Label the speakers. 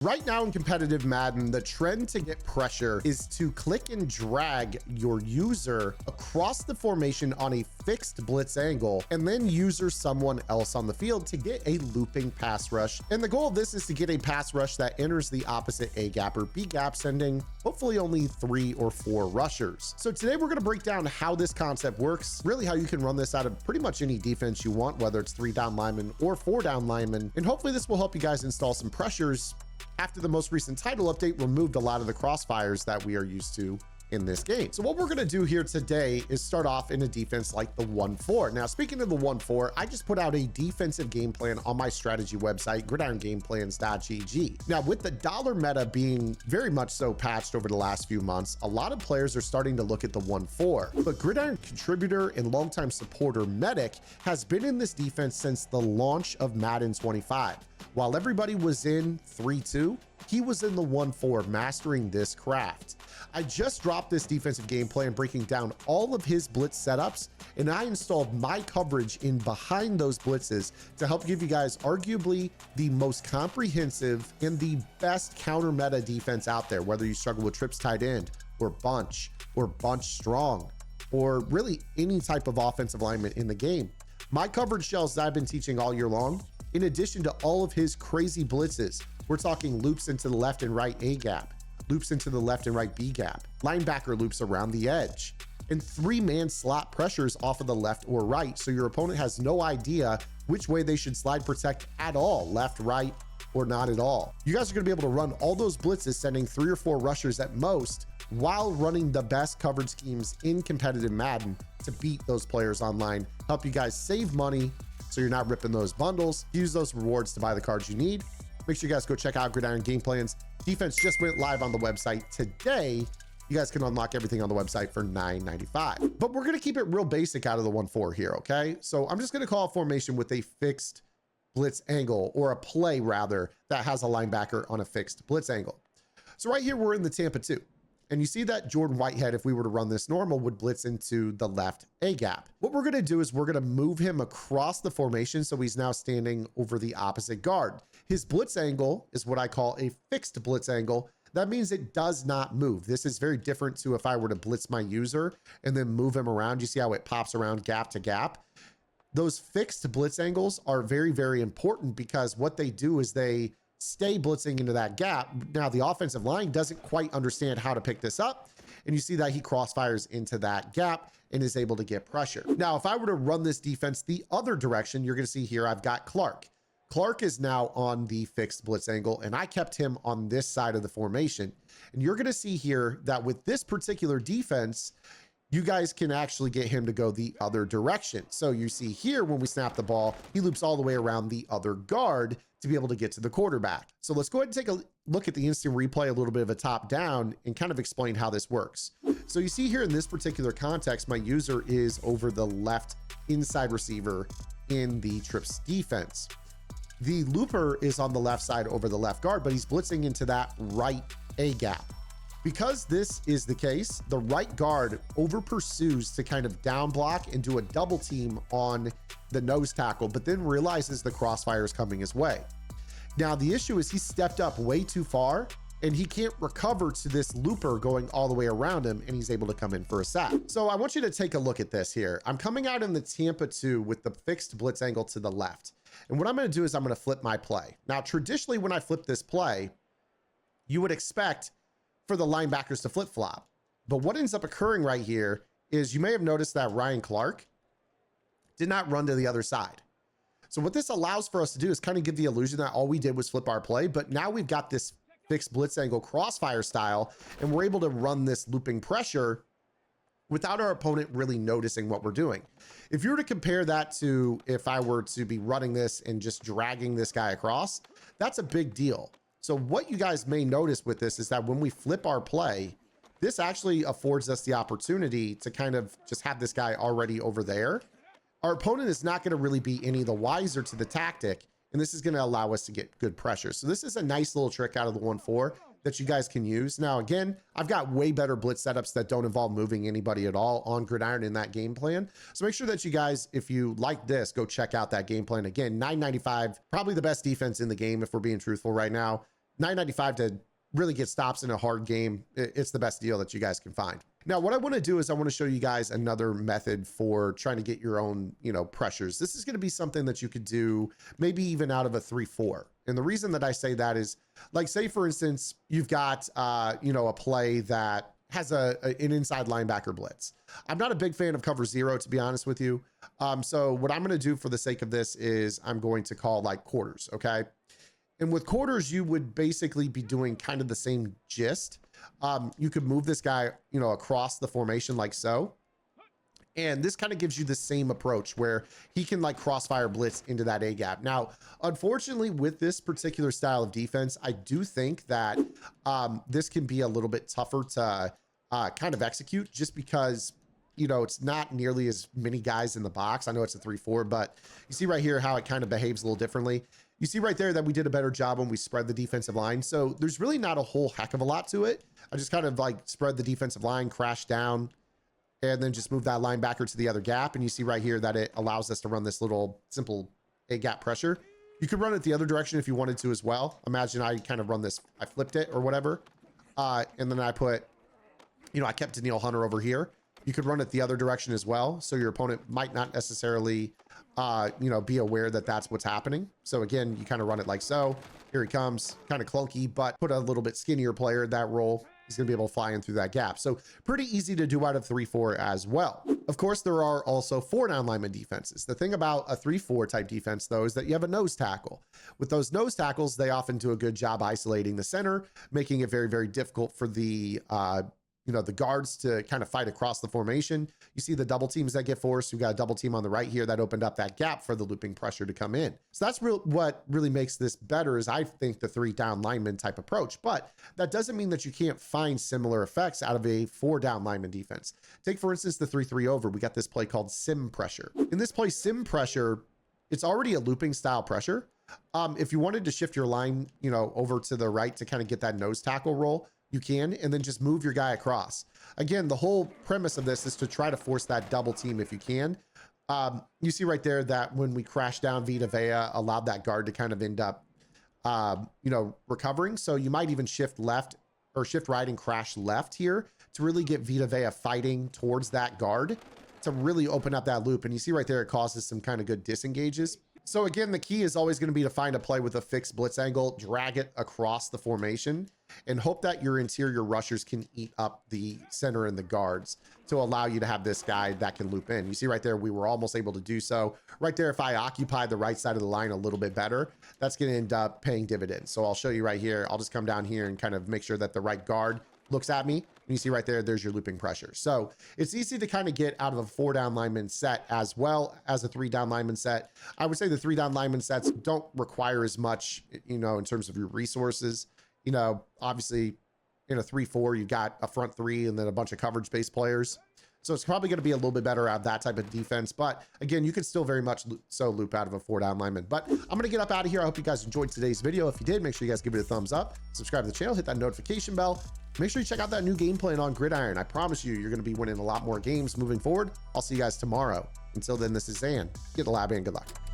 Speaker 1: Right now in competitive Madden, the trend to get pressure is to click and drag your user across the formation on a fixed blitz angle, and then user someone else on the field to get a looping pass rush. And the goal of this is to get a pass rush that enters the opposite A gap or B gap, sending hopefully only 3 or 4 rushers. So today we're going to break down how this concept works, really how you can run this out of pretty much any defense you want, whether it's 3 down linemen or 4 down linemen. And hopefully this will help you guys install some pressures after the most recent title update removed a lot of the crossfires that we are used to in this game. So what we're going to do here today is start off in a defense like the 1-4. Now, speaking of the 1-4, I just put out a defensive game plan on my strategy website, gridirongameplans.gg. Now, with the dollar meta being very much so patched over the last few months, a lot of players are starting to look at the 1-4. But Gridiron contributor and longtime supporter Medic has been in this defense since the launch of Madden 25. While everybody was in 3-2, he was in the 1-4, mastering this craft. I just dropped this defensive game plan breaking down all of his blitz setups, and I installed my coverage in behind those blitzes to help give you guys arguably the most comprehensive and the best counter meta defense out there, whether you struggle with trips tight end or bunch strong, or really any type of offensive alignment in the game. My coverage shells that I've been teaching all year long, in addition to all of his crazy blitzes, we're talking loops into the left and right A gap, loops into the left and right B gap, linebacker loops around the edge, and 3-man slot pressures off of the left or right. So your opponent has no idea which way they should slide protect at all, left, right, or not at all. You guys are gonna be able to run all those blitzes, sending 3 or 4 rushers at most, while running the best coverage schemes in competitive Madden to beat those players online, help you guys save money so you're not ripping those bundles, use those rewards to buy the cards you need. Make sure you guys go check out Gridiron Game Plans. Defense just went live on the website today. You guys can unlock everything on the website for $9.95. But we're gonna keep it real basic out of the 1-4 here, okay? So I'm just gonna call a formation with a fixed blitz angle, or a play rather, that has a linebacker on a fixed blitz angle. So right here, we're in the Tampa 2. And you see that Jordan Whitehead, if we were to run this normal, would blitz into the left A gap. What we're gonna do is we're gonna move him across the formation so he's now standing over the opposite guard. His blitz angle is what I call a fixed blitz angle. That means it does not move. This is very different to if I were to blitz my user and then move him around. You see how it pops around gap to gap? Those fixed blitz angles are very, very important because what they do is they stay blitzing into that gap. Now the offensive line doesn't quite understand how to pick this up, and you see that he crossfires into that gap and is able to get pressure. Now, if I were to run this defense the other direction, you're gonna see here, I've got Clark. Clark is now on the fixed blitz angle, and I kept him on this side of the formation. And you're gonna see here that with this particular defense, you guys can actually get him to go the other direction. So you see here, when we snap the ball, he loops all the way around the other guard to be able to get to the quarterback. So let's go ahead and take a look at the instant replay, a little bit of a top down, and kind of explain how this works. So you see here in this particular context, my user is over the left inside receiver in the trips defense. The looper is on the left side over the left guard, but he's blitzing into that right A gap. Because this is the case, the right guard over pursues to kind of down block and do a double team on the nose tackle, but then realizes the crossfire is coming his way. Now, the issue is he stepped up way too far and he can't recover to this looper going all the way around him, and he's able to come in for a sack. So I want you to take a look at this here. I'm coming out in the Tampa 2 with the fixed blitz angle to the left. And what I'm gonna do is I'm gonna flip my play. Now, traditionally, when I flip this play, you would expect for the linebackers to flip-flop. But what ends up occurring right here is you may have noticed that Ryan Clark did not run to the other side. So what this allows for us to do is kind of give the illusion that all we did was flip our play, but now we've got this fixed blitz angle crossfire style, and we're able to run this looping pressure without our opponent really noticing what we're doing. If you were to compare that to if I were to be running this and just dragging this guy across, that's a big deal. So what you guys may notice with this is that when we flip our play, this actually affords us the opportunity to kind of just have this guy already over there. Our opponent is not going to really be any the wiser to the tactic, and this is going to allow us to get good pressure. So this is a nice little trick out of the 1-4 that you guys can use. Now, again, I've got way better blitz setups that don't involve moving anybody at all on Gridiron in that game plan. So make sure that you guys, if you like this, go check out that game plan. Again, $9.95, probably the best defense in the game if we're being truthful right now. $9.95 to really get stops in a hard game. It's the best deal that you guys can find. Now, what I want to do is I want to show you guys another method for trying to get your own, pressures. This is going to be something that you could do maybe even out of a 3-4. And the reason that I say that is, like, say for instance, you've got, a play that has an inside linebacker blitz. I'm not a big fan of cover 0, to be honest with you. So what I'm going to do for the sake of this is I'm going to call like quarters. Okay. And with quarters, you would basically be doing kind of the same gist. You could move this guy, across the formation like so. And this kind of gives you the same approach where he can like crossfire blitz into that A gap. Now, unfortunately, with this particular style of defense, I do think that this can be a little bit tougher to kind of execute just because, it's not nearly as many guys in the box. I know it's a 3-4, but you see right here how it kind of behaves a little differently. You see right there that we did a better job when we spread the defensive line. So there's really not a whole heck of a lot to it. I just kind of like spread the defensive line, crash down, and then just move that linebacker to the other gap. And you see right here that it allows us to run this little simple A gap pressure. You could run it the other direction if you wanted to as well. Imagine I kind of run this, I flipped it or whatever. And then I put, I kept Danielle Hunter over here. You could run it the other direction as well. So your opponent might not necessarily, be aware that that's what's happening. So again, you kind of run it like so. Here he comes, kind of clunky, but put a little bit skinnier player in that role. He's going to be able to fly in through that gap. So pretty easy to do out of 3-4 as well. Of course, there are also 4-down lineman defenses. The thing about a 3-4 type defense, though, is that you have a nose tackle. With those nose tackles, they often do a good job isolating the center, making it very, very difficult for the the guards to kind of fight across the formation. You see the double teams that get forced. We've got a double team on the right here that opened up that gap for the looping pressure to come in. So that's what really makes this better is I think the 3-down lineman type approach, but that doesn't mean that you can't find similar effects out of a 4-down lineman defense. Take for instance, the 3-3 over, we got this play called sim pressure. In this play, sim pressure, it's already a looping style pressure. If you wanted to shift your line, over to the right to kind of get that nose tackle roll, you can, and then just move your guy across. Again, the whole premise of this is to try to force that double team if you can. You see right there that when we crashed down, Vita Vea allowed that guard to kind of end up, recovering. So you might even shift left or shift right and crash left here to really get Vita Vea fighting towards that guard to really open up that loop. And you see right there, it causes some kind of good disengages. So again, the key is always going to be to find a play with a fixed blitz angle, drag it across the formation, and hope that your interior rushers can eat up the center and the guards to allow you to have this guy that can loop in. You see right there, we were almost able to do so. Right there, if I occupy the right side of the line a little bit better, that's going to end up paying dividends. So I'll show you right here. I'll just come down here and kind of make sure that the right guard looks at me. And you see right there, there's your looping pressure. So it's easy to kind of get out of a 4-down lineman set as well as a 3-down lineman set. I would say the 3-down lineman sets don't require as much, in terms of your resources. Obviously in a 3-4, you've got a front 3 and then a bunch of coverage-based players. So it's probably going to be a little bit better out of that type of defense. But again, you can still very much loop out of a 4-down lineman. But I'm going to get up out of here. I hope you guys enjoyed today's video. If you did, make sure you guys give it a thumbs up, subscribe to the channel, hit that notification bell. Make sure you check out that new game plan on Gridiron. I promise you, you're going to be winning a lot more games moving forward. I'll see you guys tomorrow. Until then, this is Zan. Get the lab and good luck.